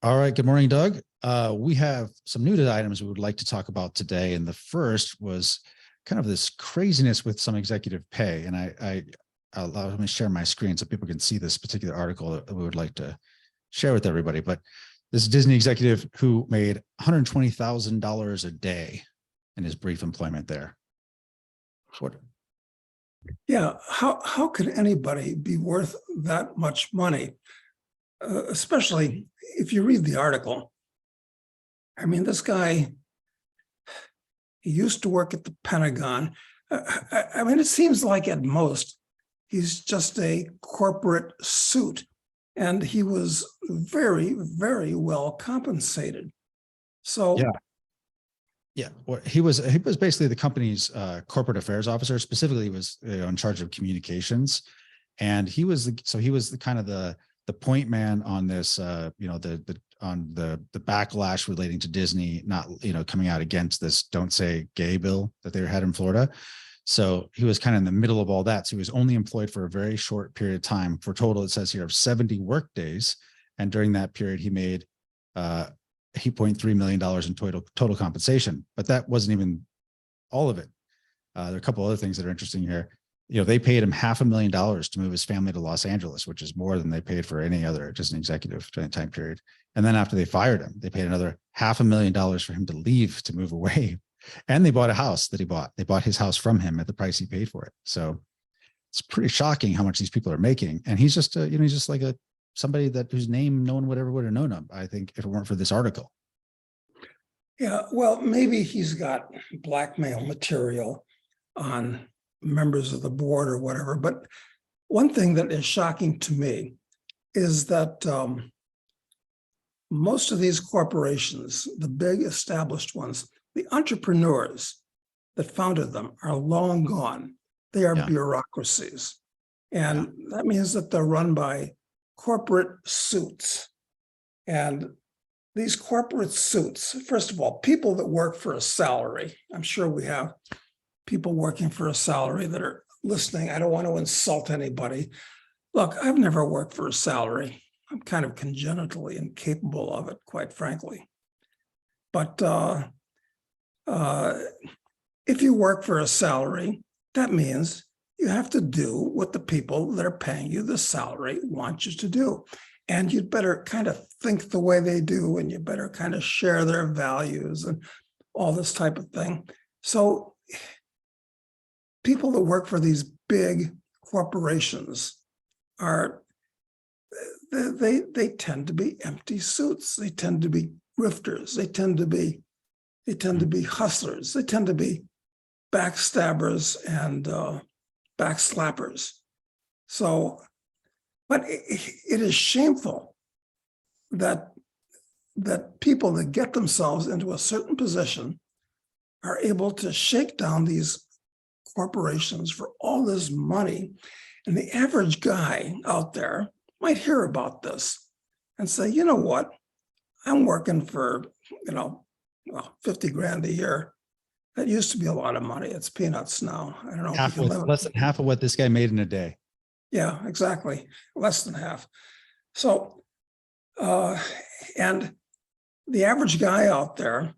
All right. Good morning, Doug. We have some new items we would like to talk about today. And the first was kind of this craziness with some executive pay. And let me share my screen so people can see this particular article that we would like to share with everybody. But this Disney executive who made $120,000 a day in his brief employment there. What? Yeah, how could anybody be worth that much money? Especially if you read the article. I mean, this guy, he used to work at the Pentagon. I mean, it seems like at most, he's just a corporate suit. And he was very, very well compensated. So Yeah, well, he was basically the company's corporate affairs officer. Specifically, he was in charge of communications, and he was the kind of the point man on this, on the backlash relating to Disney not coming out against this "Don't Say Gay" bill that they had in Florida. So he was kind of in the middle of all that. So he was only employed for a very short period of time. For total, it says here, of 70 work days, and during that period, he made $8.3 million in total compensation. But that wasn't even all of it. There are a couple other things that are interesting here. They paid him $500,000 to move his family to Los Angeles, which is more than they paid for any other Disney executive during the time period. And then after they fired him, they paid another $500,000 for him to leave, to move away. And they bought a house that he bought. They bought his house from him at the price he paid for it. So it's pretty shocking how much these people are making. And he's just, he's just like somebody whose name no one would ever would have known of, I think, if it weren't for this article. yeah, well, maybe he's got blackmail material on members of the board or whatever. But one thing that is shocking to me is that most of these corporations, the big established ones, the entrepreneurs that founded them are long gone. They are bureaucracies. And that means that they're run by corporate suits. And these corporate suits, first of all, people that work for a salary, I'm sure we have people working for a salary that are listening. I don't want to insult anybody. Look, I've never worked for a salary. I'm kind of congenitally incapable of it, quite frankly. But if you work for a salary, that means you have to do what the people that are paying you the salary want you to do. And you'd better kind of think the way they do, and you better kind of share their values and all this type of thing. So people that work for these big corporations they tend to be empty suits. They tend to be grifters. They tend to be hustlers. They tend to be backstabbers and backslappers. So, but it is shameful that people that get themselves into a certain position are able to shake down these corporations for all this money. And the average guy out there might hear about this and say, you know what, I'm working for, 50 grand a year. That used to be a lot of money. It's peanuts now. I don't know. If you can less than half of what this guy made in a day. Yeah, exactly. Less than half. So, and the average guy out there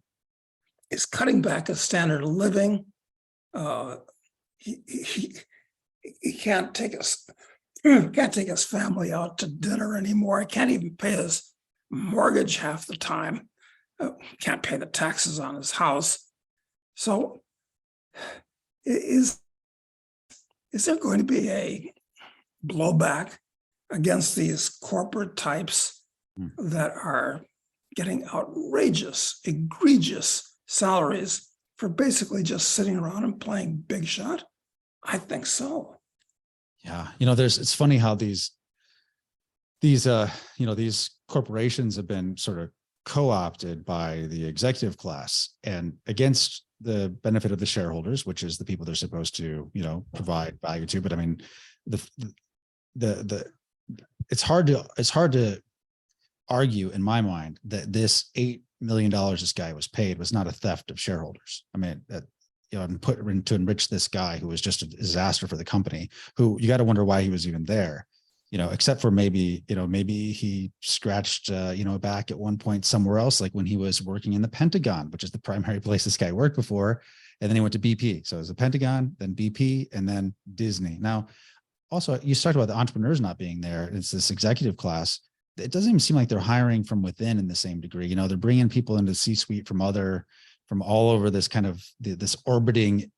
is cutting back his standard of living. He can't take his family out to dinner anymore. He can't even pay his mortgage half the time. Can't pay the taxes on his house. So is there going to be a blowback against these corporate types that are getting outrageous, egregious salaries for basically just sitting around and playing big shot? I think so. Yeah. It's funny how these corporations have been sort of co-opted by the executive class and against the benefit of the shareholders, which is the people they're supposed to, provide value to. But I mean, it's hard to argue in my mind that this $8 million this guy was paid was not a theft of shareholders. I mean, and put to enrich this guy who was just a disaster for the company, who you got to wonder why he was even there. except for maybe he scratched, back at one point somewhere else, like when he was working in the Pentagon, which is the primary place this guy worked before. And then he went to BP. So it was the Pentagon, then BP, and then Disney. Now, also, you talked about the entrepreneurs not being there. It's this executive class. It doesn't even seem like they're hiring from within in the same degree. They're bringing people into C-suite from all over this kind of this orbiting,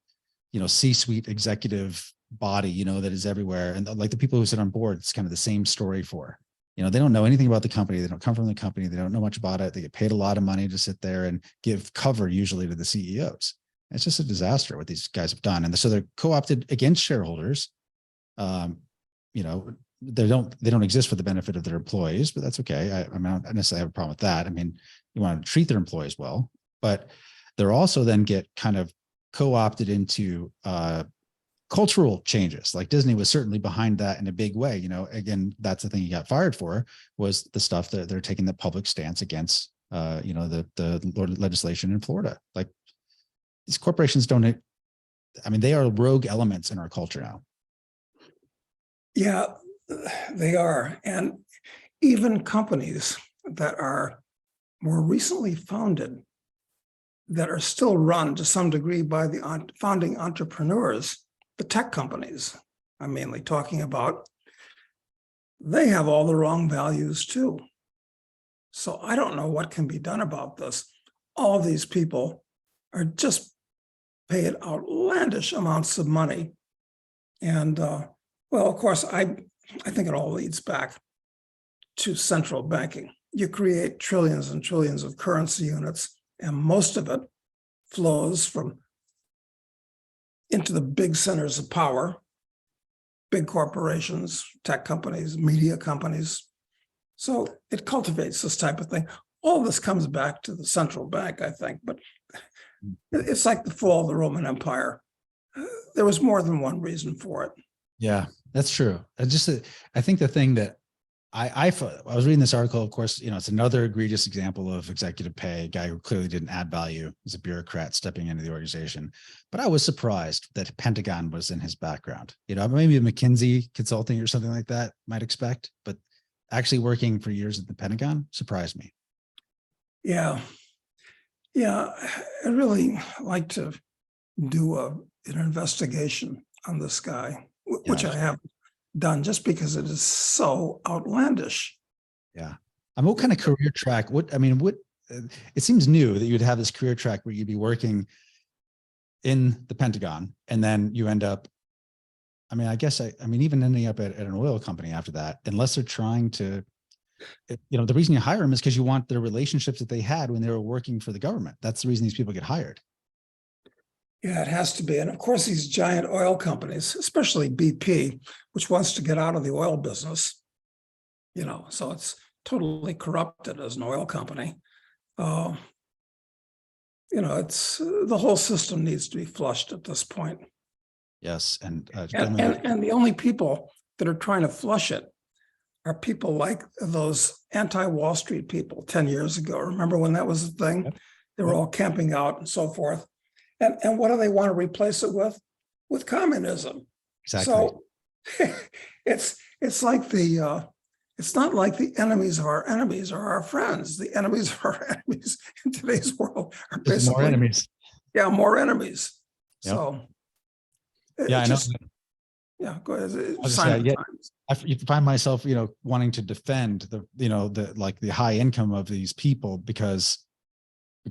C-suite executive body, that is everywhere. And like the people who sit on board, it's kind of the same story for, they don't know anything about the company. They don't come from the company. They don't know much about it. They get paid a lot of money to sit there and give cover usually to the CEOs. It's just a disaster what these guys have done. And so they're co-opted against shareholders. They don't exist for the benefit of their employees, but that's okay. I don't necessarily have a problem with that. I mean, you want to treat their employees well, but they're also then get kind of co-opted into cultural changes. Like Disney was certainly behind that in a big way. Again, that's the thing he got fired for, was the stuff that they're taking the public stance against, the legislation in Florida. Like these corporations they are rogue elements in our culture now. Yeah, they are. And even companies that are more recently founded, that are still run to some degree by the founding entrepreneurs, the tech companies I'm mainly talking about, they have all the wrong values too. So I don't know what can be done about this. All these people are just paid outlandish amounts of money. And well, of course, I think it all leads back to central banking. You create trillions and trillions of currency units, and most of it flows into the big centers of power, big corporations, tech companies, media companies. So it cultivates this type of thing. All this comes back to the central bank, I think, but it's like the fall of the Roman Empire. There was more than one reason for it. Yeah, that's true. I think the thing that I was reading this article, of course, it's another egregious example of executive pay, a guy who clearly didn't add value. He's a bureaucrat stepping into the organization. But I was surprised that Pentagon was in his background. Maybe McKinsey consulting or something like that might expect, but actually working for years at the Pentagon surprised me. Yeah. I'd really like to do an investigation on this guy, which I have done, just because it is so outlandish. Yeah. What kind of career track? It seems new that you'd have this career track where you'd be working in the Pentagon and then you end up, even ending up at an oil company after that, unless they're trying to, the reason you hire them is because you want the relationships that they had when they were working for the government. That's the reason these people get hired. Yeah, it has to be. And of course, these giant oil companies, especially BP, which wants to get out of the oil business, so it's totally corrupted as an oil company. It's the whole system needs to be flushed at this point. Yes. And the only people that are trying to flush it are people like those anti-Wall Street people 10 years ago. Remember when that was a thing? Yep. They were all camping out and so forth. And what do they want to replace it with? With communism. Exactly. So it's like it's not like the enemies of our enemies are our friends. The enemies of our enemies in today's world are basically more enemies. Yeah, more enemies. Yep. So yeah, I know. Yeah, go ahead. I find myself, wanting to defend the high income of these people because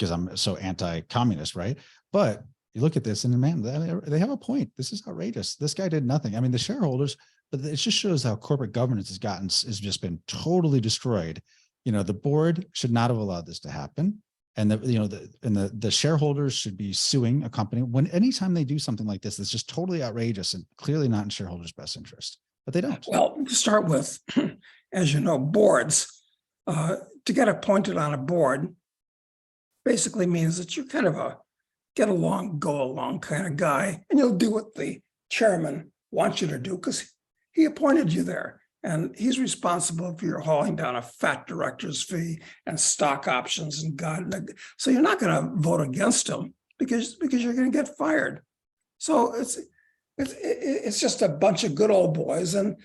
I'm so anti-communist, right? But you look at this and man, they have a point. This is outrageous. This guy did nothing. The shareholders, but it just shows how corporate governance has just been totally destroyed. The board should not have allowed this to happen. And the shareholders should be suing a company anytime they do something like this, that's just totally outrageous and clearly not in shareholders' best interest, but they don't. Well, to start with, as you know, boards, to get appointed on a board basically means that you're kind of a get along, go along kind of guy, and you'll do what the chairman wants you to do because he appointed you there. And he's responsible for your hauling down a fat director's fee and stock options and God. So you're not going to vote against him because you're going to get fired. So it's just a bunch of good old boys. And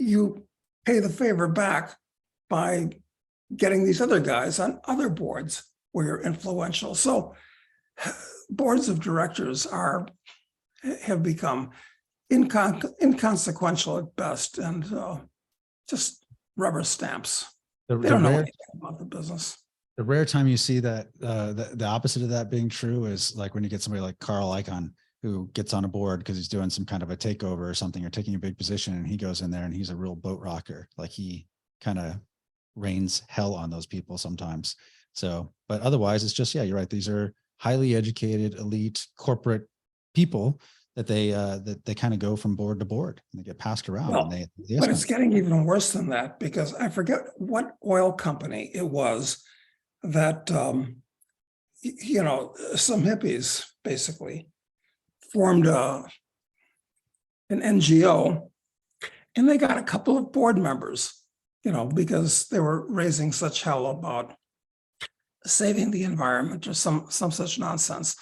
you pay the favor back by getting these other guys on other boards where you're influential. So boards of directors have become inconsequential at best, and just rubber stamps. The, They the don't know rare, anything about the business. the rare time you see that the opposite of that being true is like when you get somebody like Carl Icahn who gets on a board because he's doing some kind of a takeover or something, or taking a big position, and he goes in there and he's a real boat rocker. Like he kind of rains hell on those people sometimes. So, but otherwise it's just, yeah, you're right. These are highly educated, elite corporate people that they kind of go from board to board and they get passed around. Well, And they but it's escalate. getting even worse than that, because I forget what oil company it was that, some hippies basically formed an NGO, and they got a couple of board members, because they were raising such hell about saving the environment or some such nonsense.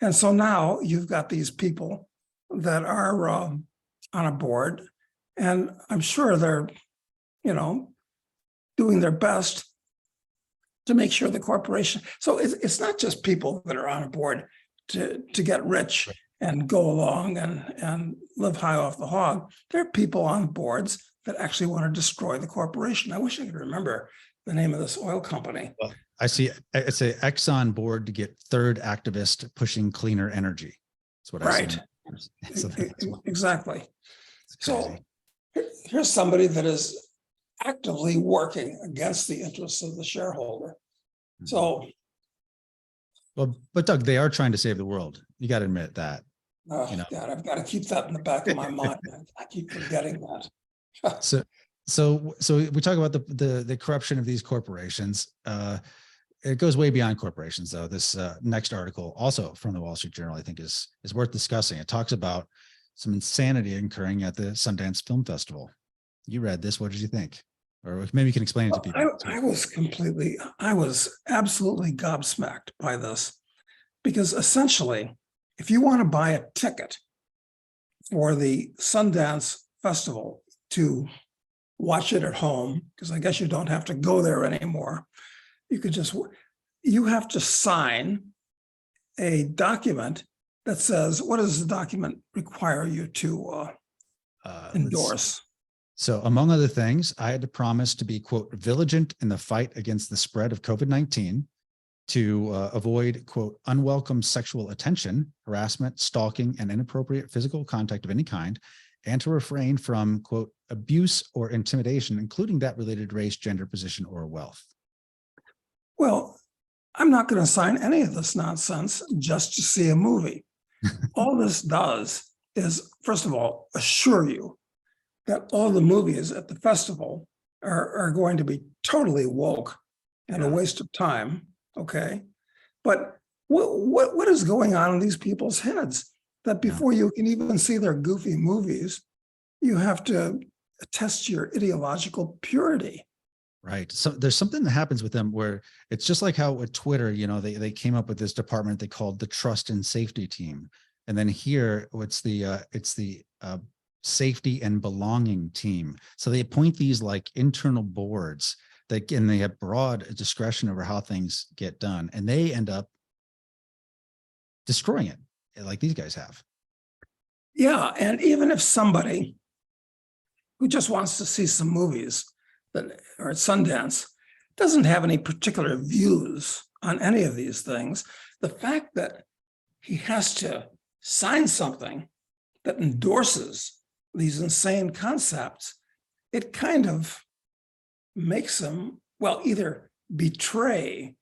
And so now you've got these people that are on a board, and I'm sure they're, doing their best to make sure the corporation. So it's not just people that are on a board to get rich and go along and live high off the hog. There are people on boards that actually want to destroy the corporation. I wish I could remember the name of this oil company. Well, I see it's a Exxon board to get third activist pushing cleaner energy. That's what I see. So Exactly. it's So crazy. here's somebody that is actively working against the interests of the shareholder. So, Well, but Doug, they are trying to save the world. You got to admit that. God, I've got to keep that in the back of my mind. I keep forgetting that. So we talk about the corruption of these corporations. It goes way beyond corporations, though. This next article, also from the Wall Street Journal, I think is worth discussing. It talks about some insanity occurring at the Sundance Film Festival. You read this. What did you think? Or maybe you can explain it to people. I was absolutely gobsmacked by this, because essentially, if you want to buy a ticket for the Sundance Festival to watch it at home, because I guess you don't have to go there anymore, you have to sign a document that says, what does the document require you to endorse? So among other things, I had to promise to be, quote, vigilant in the fight against the spread of COVID-19, to avoid, quote, unwelcome sexual attention, harassment, stalking, and inappropriate physical contact of any kind, and to refrain from, quote, abuse or intimidation, including that related to race, gender, position, or wealth. Well, I'm not going to sign any of this nonsense just to see a movie. All this does is, first of all, assure you that all the movies at the festival are going to be totally woke and a waste of time. Okay. But what is going on in these people's heads that before you can even see their goofy movies, you have to attest to your ideological purity? Right. So there's something that happens with them where it's just like how with Twitter, they came up with this department they called the Trust and Safety Team. And then here it's the Safety and Belonging Team. So they appoint these like internal boards that, and they have broad discretion over how things get done, and they end up destroying it like these guys have. Yeah. And even if somebody who just wants to see some movies or at Sundance doesn't have any particular views on any of these things, the fact that he has to sign something that endorses these insane concepts, it kind of makes him, well, either betray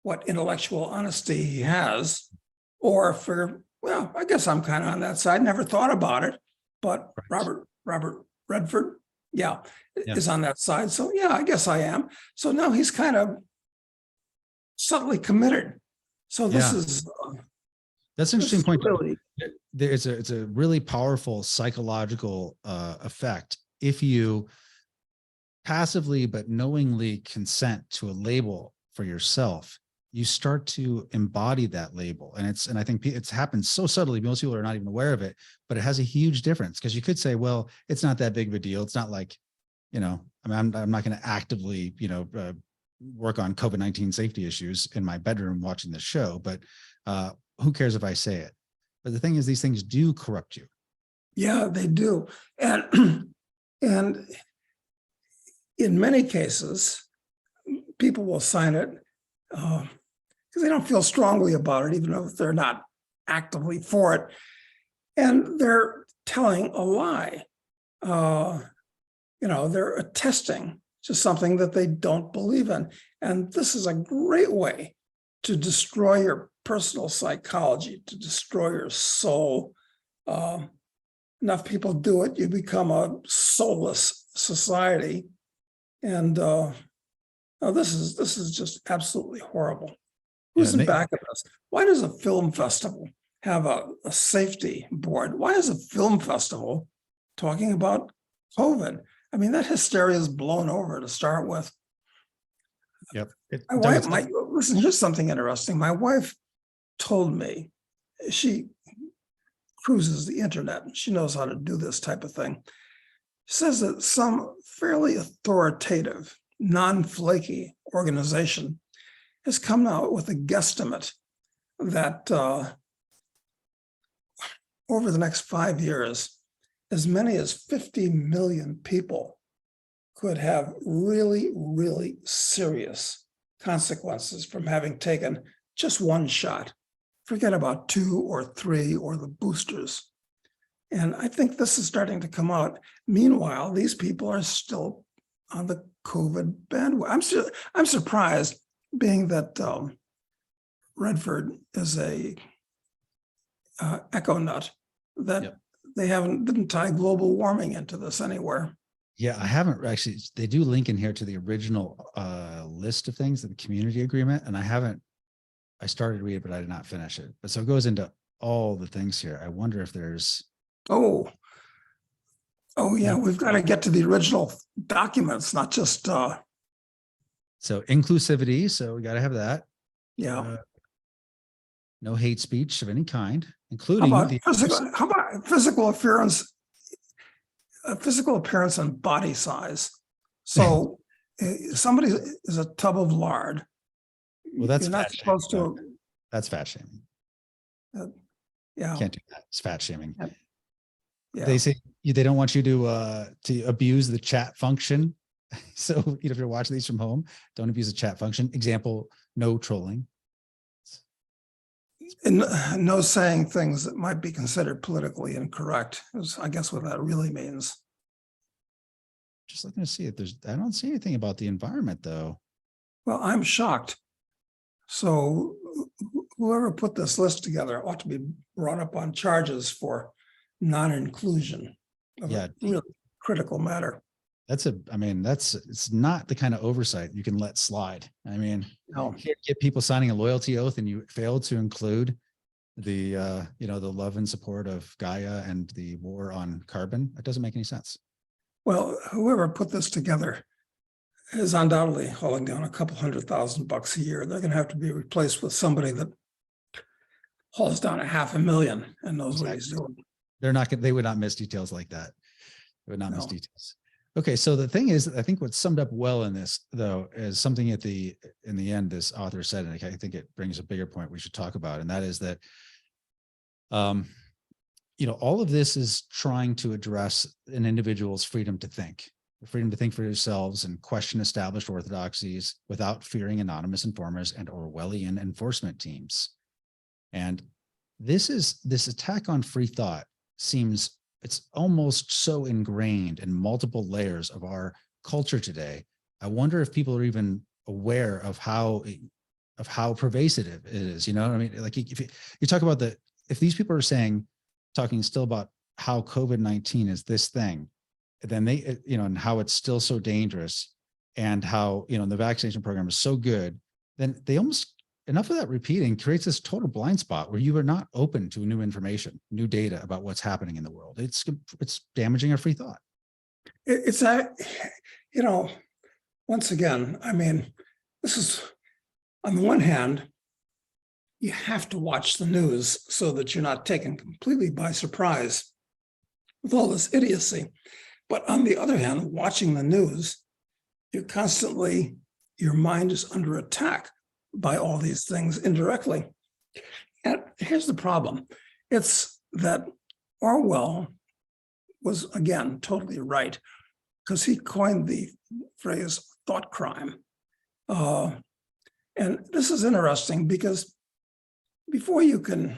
what intellectual honesty he has, or well, I guess I'm kind of on that side. Never thought about it, but Robert Redford, is on that side. So yeah, I guess I am. So now he's kind of subtly committed. So this is that's an interesting point. Really, It's a really powerful psychological effect if you passively but knowingly consent to a label for yourself. You start to embody that label, and I think it's happened so subtly. Most people are not even aware of it, but it has a huge difference, because you could say, well, it's not that big of a deal. It's not like I mean, I'm not going to actively, work on COVID-19 safety issues in my bedroom watching the show, but who cares if I say it? But the thing is, these things do corrupt you. Yeah, they do. And and in many cases, people will sign it because they don't feel strongly about it, even if they're not actively for it. And they're telling a lie. They're attesting to something that they don't believe in. And this is a great way to destroy your personal psychology, to destroy your soul. Enough people do it, you become a soulless society. And this is just absolutely horrible. Who's Yeah, the back of this? Why does a film festival have a safety board? Why is a film festival talking about COVID? I mean, that hysteria is blown over to start with. Yep. My wife, listen, here's something interesting. My wife told me, she cruises the internet. She knows how to do this type of thing. She says that some fairly authoritative, non-flaky organization has come out with a guesstimate that over the next 5 years, as many as 50 million people could have really, really serious consequences from having taken just one shot. Forget about 2 or 3 or the boosters. And I think this is starting to come out. Meanwhile, these people are still on the COVID bandwagon. I'm surprised, being that Redford is a echo nut, that Yep. they didn't tie global warming into this anywhere. Yeah, I haven't actually. They do link in here to the original list of things in the community agreement, and I started to read it, but I did not finish it. But so it goes into all the things here. I wonder if there's. Oh yeah, we've got to get to the original documents, not just. So inclusivity. So we got to have that. Yeah. No hate speech of any kind, How including about physical appearance? Physical appearance and body size. So somebody is a tub of lard. Well, that's you're not fat supposed shaming. to. That's fat shaming. Yeah. Can't do that. It's fat shaming. Yeah. They say they don't want you to abuse the chat function. So if you're watching these from home, don't abuse the chat function. Example: no trolling. And no saying things that might be considered politically incorrect is, I guess, what that really means. Just looking to see if I don't see anything about the environment though. Well, I'm shocked. So whoever put this list together ought to be brought up on charges for non-inclusion of Yeah. a really critical matter. It's not the kind of oversight you can let slide. I mean, No. you get people signing a loyalty oath and you fail to include the, the love and support of Gaia and the war on carbon. That doesn't make any sense. Well, whoever put this together is undoubtedly hauling down a couple $100,000 a year. They're going to have to be replaced with somebody that hauls down $500,000 and knows what he's doing. They would not miss details like that. They would not miss No. details. Okay. So the thing is, I think what's summed up well in this though, is something in the end, this author said, and I think it brings a bigger point we should talk about. And that is that, all of this is trying to address an individual's freedom to think for yourselves and question established orthodoxies without fearing anonymous informers and Orwellian enforcement teams. And this attack on free thought it's almost so ingrained in multiple layers of our culture today. I wonder if people are even aware of how pervasive it is. I mean, like if you talk about if these people are talking still about how COVID-19 is this thing, then they, and how it's still so dangerous and how, the vaccination program is so good, then they almost, enough of that repeating creates this total blind spot where you are not open to new information, new data about what's happening in the world. It's damaging our free thought. It's once again, I mean, this is, on the one hand, you have to watch the news so that you're not taken completely by surprise with all this idiocy. But on the other hand, watching the news, your mind is under attack by all these things indirectly. And here's the problem. It's that Orwell was, again, totally right, because he coined the phrase thought crime. And this is interesting because before you can,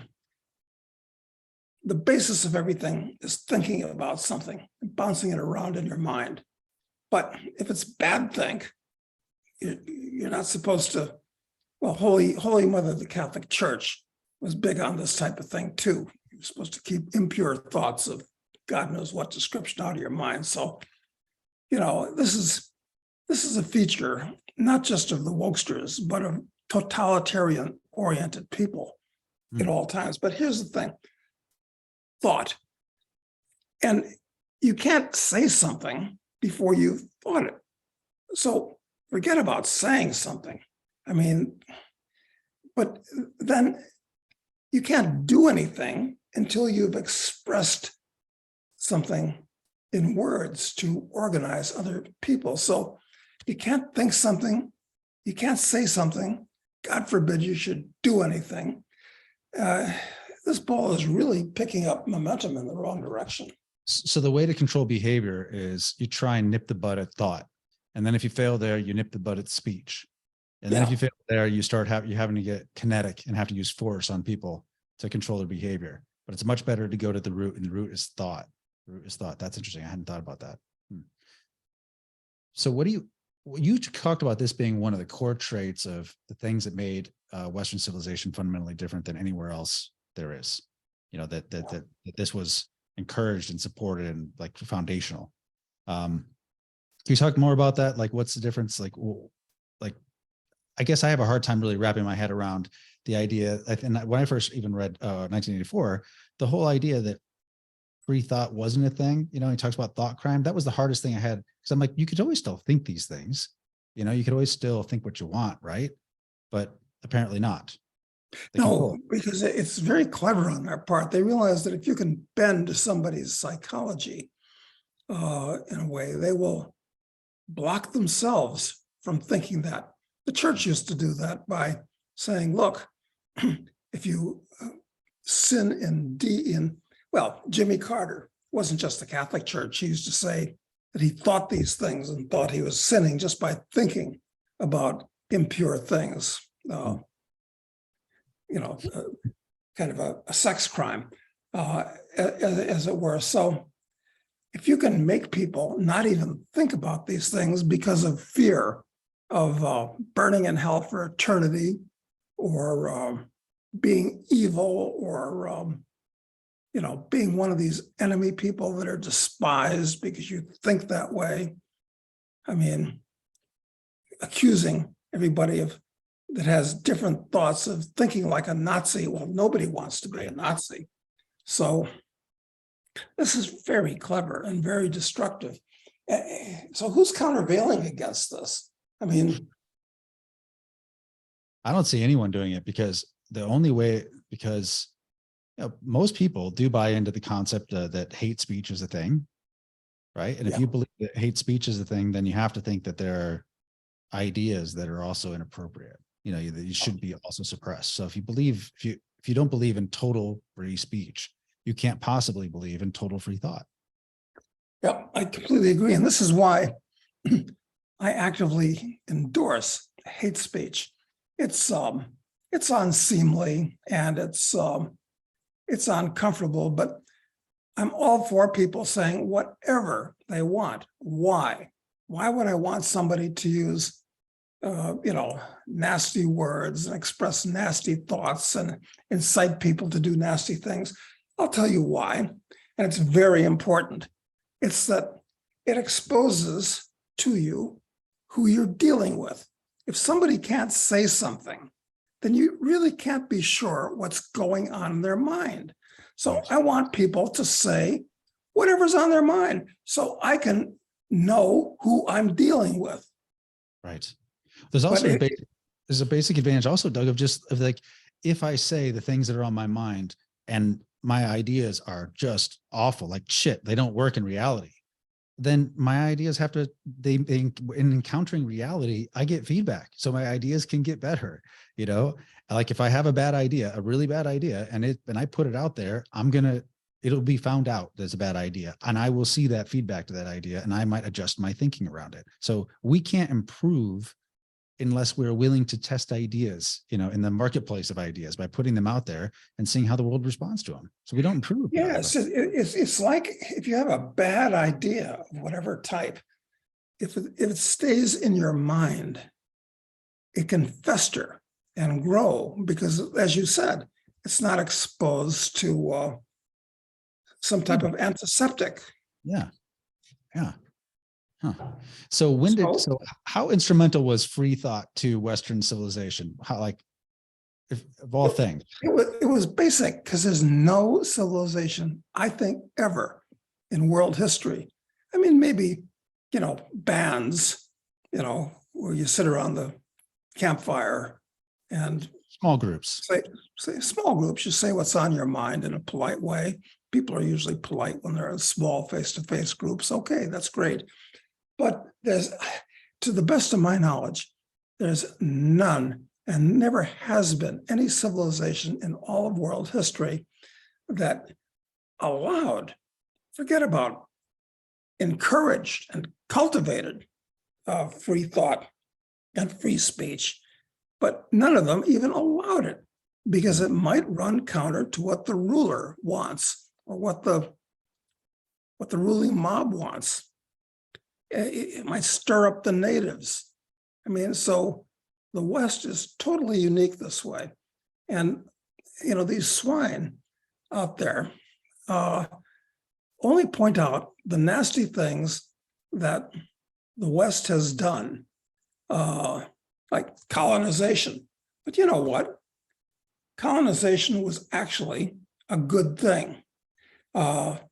the basis of everything is thinking about something and bouncing it around in your mind. But if it's bad think, you're not supposed to, well, Holy Mother of the Catholic Church was big on this type of thing too. You're supposed to keep impure thoughts of God knows what description out of your mind. So, this is a feature, not just of the wokesters, but of totalitarian oriented people at all times. But here's the thing, thought. And you can't say something before you've thought it. So forget about saying something. I mean, but then you can't do anything until you've expressed something in words to organize other people. So you can't think something, you can't say something, God forbid you should do anything. This ball is really picking up momentum in the wrong direction. So the way to control behavior is you try and nip the bud at thought. And then if you fail there, you nip the bud at speech. And then if you fail there, you start having to get kinetic and have to use force on people to control their behavior. But it's much better to go to the root, and the root is thought. The root is thought. That's interesting. I hadn't thought about that. So you talked about this being one of the core traits of the things that made Western civilization fundamentally different than anywhere else there is. That this was encouraged and supported and like foundational. Can you talk more about that? Like, what's the difference? Like, I guess I have a hard time really wrapping my head around the idea. And when I first even read 1984, the whole idea that free thought wasn't a thing, he talks about thought crime. That was the hardest thing I had. Cause I'm like, you could always still think these things, you could always still think what you want. Right. But apparently not. No, because it's very clever on their part. They realize that if you can bend somebody's psychology in a way, they will block themselves from thinking that. The church used to do that by saying, look, if you sin in Jimmy Carter wasn't just the Catholic Church. He used to say that he thought these things and thought he was sinning just by thinking about impure things. Kind of a sex crime, as it were. So if you can make people not even think about these things because of fear of burning in hell for eternity, or being evil, or being one of these enemy people that are despised because you think that way. I mean, accusing everybody that has different thoughts of thinking like a Nazi. Well, nobody wants to be a Nazi. So this is very clever and very destructive. So who's countervailing against this? I mean, I don't see anyone doing it, because most people do buy into the concept that hate speech is a thing, right? And if you believe that hate speech is a thing, then you have to think that there are ideas that are also inappropriate, that you should be also suppressed. So if you don't believe in total free speech, you can't possibly believe in total free thought. Yeah, I completely agree. And this is why I actively endorse hate speech. It's unseemly and it's uncomfortable, but I'm all for people saying whatever they want. Why? Why would I want somebody to use nasty words and express nasty thoughts and incite people to do nasty things? I'll tell you why, and it's very important. It's that it exposes to you who you're dealing with. If somebody can't say something, then you really can't be sure what's going on in their mind. So I want people to say whatever's on their mind so I can know who I'm dealing with. Right. There's also there's a basic advantage also, Doug, of like, if I say the things that are on my mind and my ideas are just awful, like shit, they don't work in reality, then my ideas have to, in encountering reality, I get feedback. So my ideas can get better, you know, like if I have a bad idea, a really bad idea, and I put it out there, it'll be found out that's a bad idea. And I will see that feedback to that idea, and I might adjust my thinking around it. So we can't improve unless we're willing to test ideas, you know, in the marketplace of ideas by putting them out there and seeing how the world responds to them. So we don't improve. Yes, it's like if you have a bad idea of whatever type, if it stays in your mind, it can fester and grow because, as you said, it's not exposed to some type of antiseptic. Yeah. Yeah. Huh. So so how instrumental was free thought to Western civilization? How, like, of all things? It was basic because there's no civilization, I think, ever in world history. I mean, maybe, you know, bands, you know, where you sit around the campfire and Small groups. say small groups, you say what's on your mind in a polite way. People are usually polite when they're in small face-to-face groups. Okay, that's great. But there's, to the best of my knowledge, there's none and never has been any civilization in all of world history that allowed, forget about, encouraged and cultivated free thought and free speech, but none of them even allowed it because it might run counter to what the ruler wants or what the ruling mob wants. It might stir up the natives. I mean, so the West is totally unique this way. And, you know, these swine out there only point out the nasty things that the West has done, like colonization. But you know what? Colonization was actually a good thing. Well,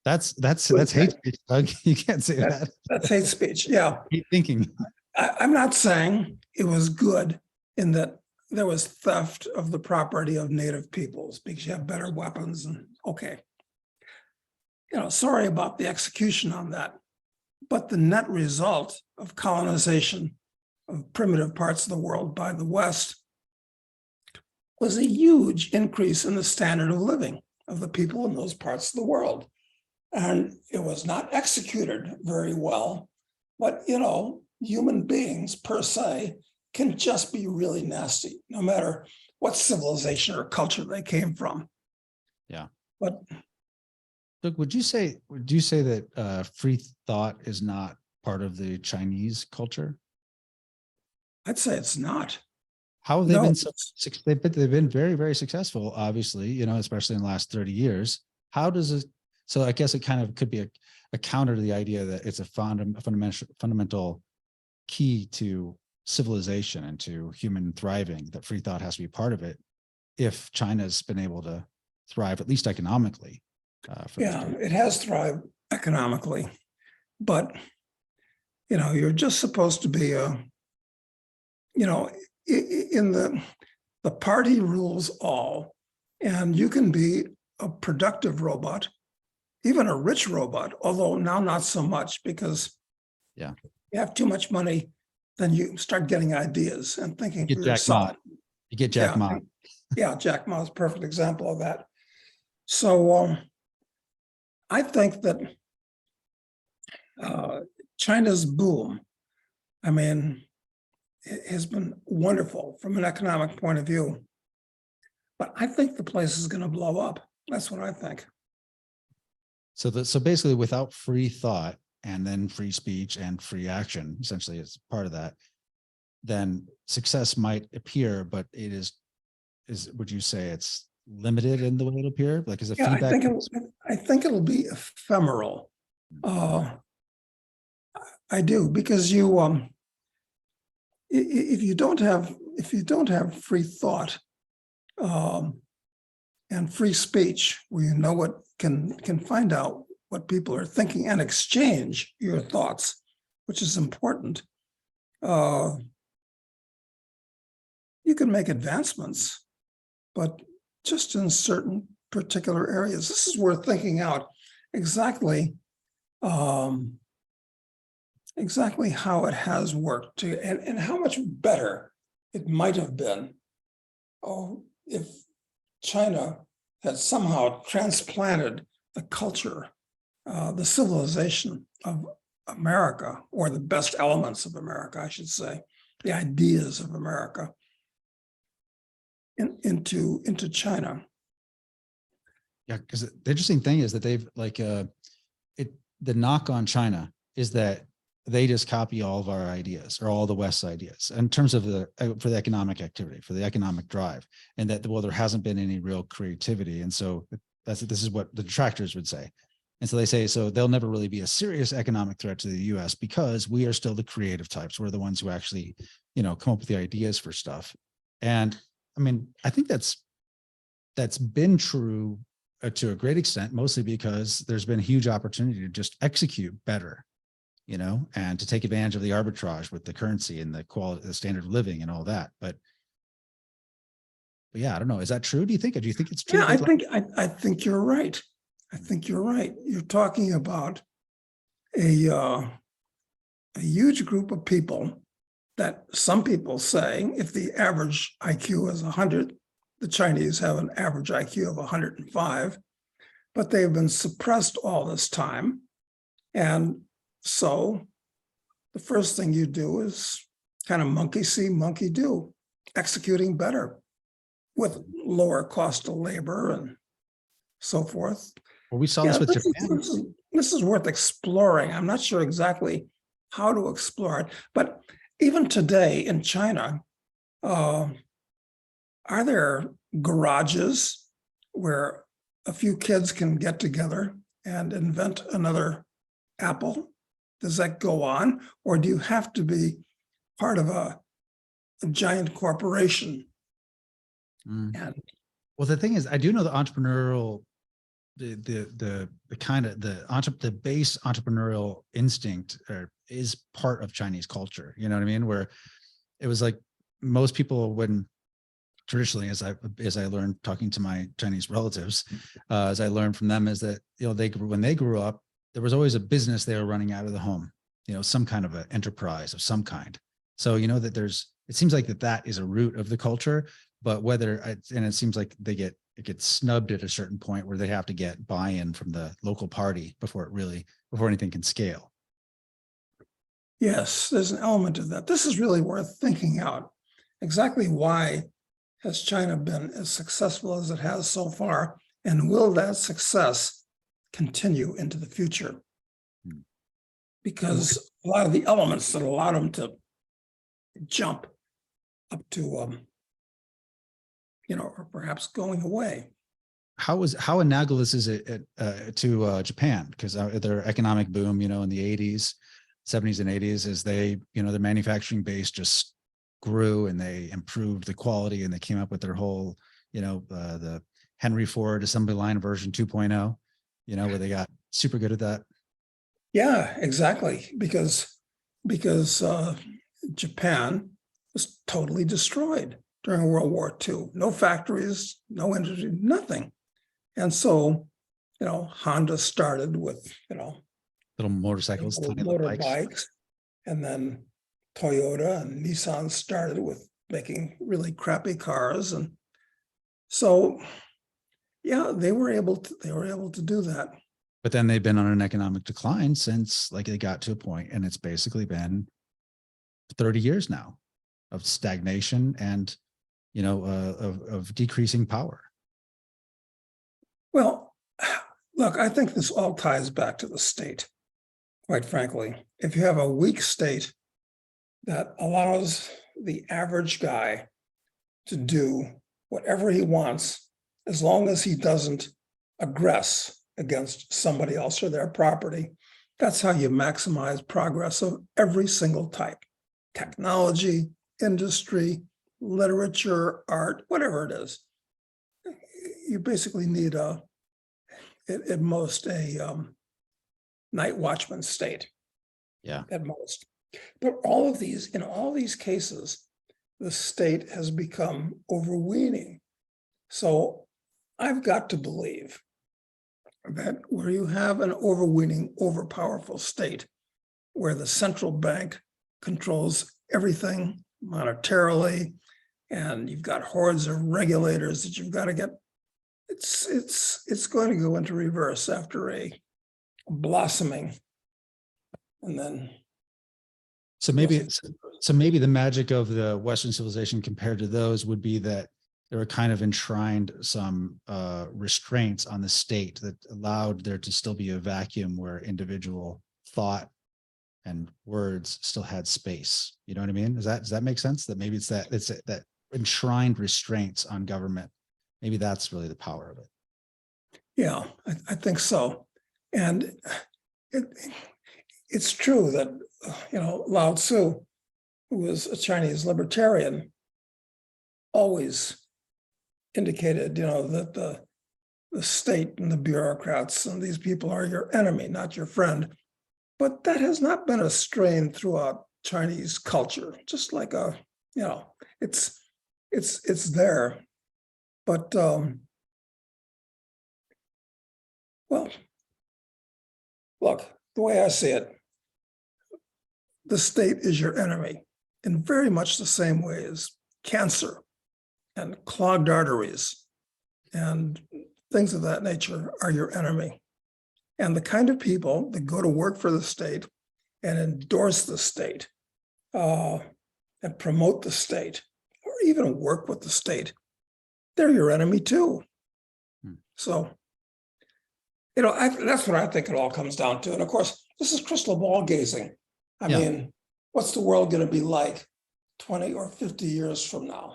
that's hate speech, Doug. You can't say that. That's hate speech. Yeah. Hate thinking. I'm not saying it was good in that there was theft of the property of native peoples because you have better weapons and okay. You know, sorry about the execution on that. But the net result of colonization of primitive parts of the world by the West was a huge increase in the standard of living of the people in those parts of the world. And it was not executed very well, but, you know, human beings per se can just be really nasty, no matter what civilization or culture they came from. Yeah. But Look, would you say that free thought is not part of the Chinese culture? I'd say it's not. How have they been so they've been very, very successful, obviously, you know, especially in the last 30 years. How does it, so I guess it kind of could be a counter to the idea that it's a fundamental key to civilization and to human thriving, that free thought has to be part of it if China's been able to thrive, at least economically. Yeah, it has thrived economically, but, you know, you're just supposed to be you know, in the party rules all, and you can be a productive robot, even a rich robot, although now not so much because you have too much money, then you start getting ideas and thinking for yourself. You get Jack Ma. Yeah, Jack Ma is a perfect example of that. So I think that China's boom, I mean, it has been wonderful from an economic point of view. But I think the place is going to blow up. That's what I think. So basically, without free thought and then free speech and free action, essentially as part of that, then success might appear, but it is would you say it's limited in the way it appear? Like, is it feedback? I think it'll be ephemeral. I do, because you if you don't have free thought and free speech, where you know what can find out what people are thinking and exchange your thoughts, which is important, you can make advancements, but just in certain particular areas. This is worth thinking out exactly um, exactly how it has worked to, and how much better it might have been. Oh, if China had somehow transplanted the culture, the civilization of America, or the best elements of America, I should say, the ideas of America, into China. Yeah, because the interesting thing is that they've like the knock on China is that they just copy all of our ideas or all the West's ideas in terms of the for the economic activity, for the economic drive, and that well there hasn't been any real creativity, and so this is what the detractors would say, and so they say so they'll never really be a serious economic threat to the U.S. because we are still the creative types. We're the ones who actually come up with the ideas for stuff, and I mean I think that's been true to a great extent, mostly because there's been a huge opportunity to just execute better, and to take advantage of the arbitrage with the currency and the quality, the standard of living and all that. But yeah, I don't know. Is that true? Do you think it? Do you think it's true? Yeah, I think you're right. I think you're right. You're talking about a huge group of people that some people say if the average IQ is 100, the Chinese have an average IQ of 105, but they've been suppressed all this time. And so the first thing you do is kind of monkey see, monkey do, executing better with lower cost of labor and so forth. Well, we saw this with Japan. This is worth exploring. I'm not sure exactly how to explore it, but even today in China, are there garages where a few kids can get together and invent another Apple? Does that go on? Or do you have to be part of a giant corporation? And well, the thing is, I do know the entrepreneurial, the kind of the base entrepreneurial instinct is part of Chinese culture. You know what I mean? Where it was like most people wouldn't traditionally, as I learned talking to my Chinese relatives, as I learned from them, is that when they grew up, there was always a business they were running out of the home, some kind of an enterprise of some kind. So that it seems like that is a root of the culture, but and it seems like it gets snubbed at a certain point where they have to get buy-in from the local party before anything can scale. yes, there's an element of that. This is really worth thinking out. Exactly why has China been as successful as it has so far? And will that success continue into the future? Because a lot of the elements that allowed them to jump up to, or perhaps going away. How analogous is it to Japan? Because their economic boom, in the 80s, 70s and 80s, as their manufacturing base just grew and they improved the quality and they came up with their whole, the Henry Ford assembly line version 2.0, where they got super good at that. Yeah, exactly. Because Japan was totally destroyed during World War II. No factories, no industry, nothing. And so, Honda started with, little motorcycles, tiny motorbikes, and then Toyota and Nissan started with making really crappy cars. And so, yeah, they were able to do that. But then they've been on an economic decline since they got to a point, and it's basically been 30 years now of stagnation and, of decreasing power. Well, look, I think this all ties back to the state, quite frankly. If you have a weak state that allows the average guy to do whatever he wants, as long as he doesn't aggress against somebody else or their property, that's how you maximize progress of every single type: technology, industry, literature, art, whatever it is. You basically need at most a night watchman state. Yeah. At most. But in all these cases, the state has become overweening. So I've got to believe that where you have an overweening, overpowerful state, where the central bank controls everything monetarily, and you've got hordes of regulators that you've got to get, it's going to go into reverse after a blossoming. And then So maybe the magic of the Western civilization compared to those would be that there were kind of enshrined some restraints on the state that allowed there to still be a vacuum where individual thought and words still had space. You know what I mean? Does that make sense? That maybe it's that enshrined restraints on government. Maybe that's really the power of it. yeah, I think so. And it's true that, Lao Tzu, who was a Chinese libertarian, always indicated, that the state and the bureaucrats and these people are your enemy, not your friend. But that has not been a strain throughout Chinese culture, just like it's there. But well, look, the way I see it, the state is your enemy in very much the same way as cancer and clogged arteries and things of that nature are your enemy. And the kind of people that go to work for the state and endorse the state and promote the state, or even work with the state, they're your enemy too. So, that's what I think it all comes down to. And of course, this is crystal ball gazing. I mean, what's the world going to be like 20 or 50 years from now?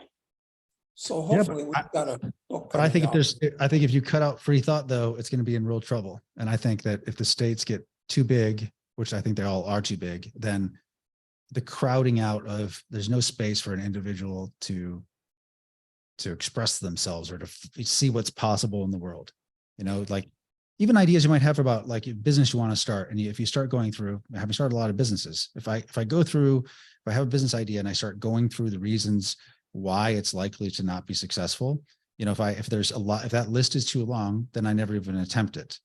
So hopefully we've got a book. But I think if you cut out free thought, though, it's going to be in real trouble. And I think that if the states get too big, which I think they all are too big, then the crowding out of, there's no space for an individual to express themselves or to see what's possible in the world. Like even ideas you might have about like a business you want to start. And if you start going through, having started a lot of businesses, if I have a business idea and I start going through the reasons why it's likely to not be successful, if that list is too long, then I never even attempt it.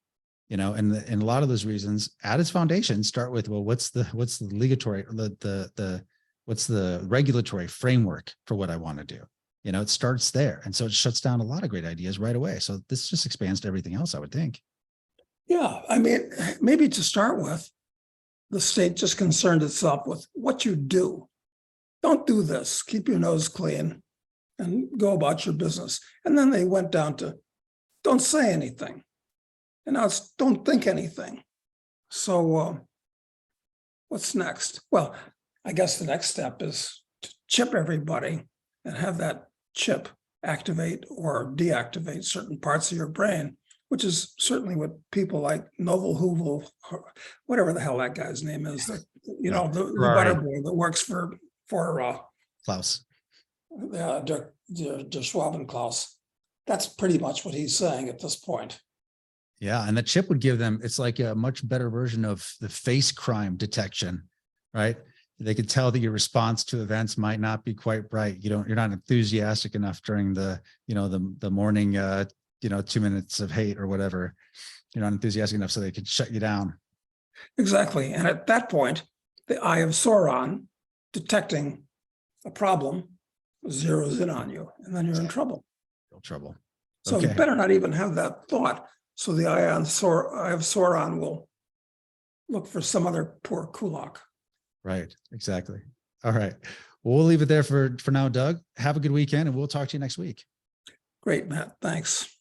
And a lot of those reasons at its foundation start with, well, what's the regulatory framework for what I want to do? It starts there. And so it shuts down a lot of great ideas right away. So this just expands to everything else, I would think. Yeah, I mean, maybe to start with, the state just concerned itself with what you do. Don't do this, keep your nose clean and go about your business. And then they went down to don't say anything. And now it's don't think anything. So what's next? Well, I guess the next step is to chip everybody and have that chip activate or deactivate certain parts of your brain, which is certainly what people like Novel Hoovel, whatever the hell that guy's name is, the butter boy that works for Klaus. Der Schwabenklaus. That's pretty much what he's saying at this point. Yeah, and the chip would give them, it's like a much better version of the face crime detection, right? They could tell that your response to events might not be quite right. You're not enthusiastic enough during the morning, 2 minutes of hate or whatever. You're not enthusiastic enough, so they could shut you down. Exactly. And at that point, the Eye of Sauron, detecting a problem, zeroes in on you, and then you're in trouble. Real trouble. So you better not even have that thought. So the Eye of Sauron will look for some other poor kulak. Right. Exactly. All right. Well, we'll leave it there for now, Doug. Have a good weekend, and we'll talk to you next week. Great, Matt. Thanks.